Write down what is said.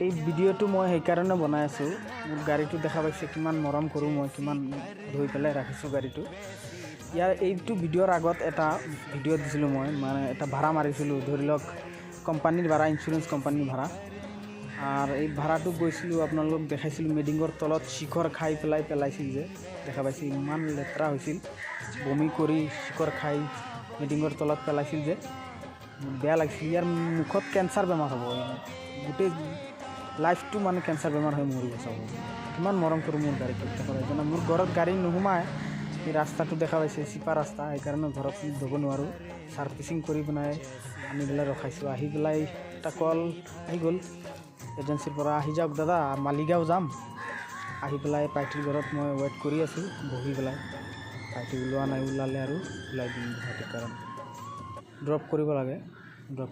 এই ভিডিঅ'টো মই সেইকাৰণে বনাই আছোঁ মোৰ গাড়ীটো দেখা পাইছে কিমান মৰম কৰোঁ মই কিমান ধুই পেলাই ৰাখিছোঁ গাড়ীটো ইয়াৰ এইটো ভিডিঅ'ৰ আগত এটা ভিডিঅ' দিছিলোঁ মই মানে এটা ভাড়া মাৰিছিলোঁ ধৰি লওক কোম্পানীৰ ভাড়া ইঞ্চুৰেঞ্চ কোম্পানীৰ ভাড়া আৰু এই ভাড়াটো গৈছিলোঁ আপোনালোকক দেখাইছিলোঁ মেডিঙৰ তলত শিখৰ খাই পেলাইছিল যে দেখা পাইছে ইমান লেতেৰা হৈছিল বমি কৰি শিখৰ খাই মেডিঙৰ তলত পেলাইছিল যে বেয়া লাগিছিল ইয়াৰ মুখত কেঞ্চাৰ বেমাৰ হ'ব গোটেই লাইফটো মানে কেঞ্চাৰ বেমাৰ হৈ মৰিব চাব কিমান মৰম কৰোঁ মোৰ গাড়ীটো দেখা পাইছে না মোৰ ঘৰত গাড়ী নোসোমায় এই ৰাস্তাটো দেখা পাইছে চিপা ৰাস্তা সেইকাৰণে ঘৰত ধুব নোৱাৰোঁ ছাৰ্ভিচিং কৰি পেলাই আনি পেলাই ৰখাইছোঁ আহি পেলাই এটা কল আহি গ'ল এজেঞ্চিৰ পৰা আহি যাওক দাদা মালিগাঁও যাম আহি পেলাই পাৰ্টিৰ ঘৰত মই ৱেইট কৰি আছোঁ বহি পেলাই পাৰ্টি ওলোৱা নাই ওলালে আৰু ওলাই দিম গুৱাহাটীৰ কাৰণে ড্ৰপ কৰিব লাগে ড্ৰপ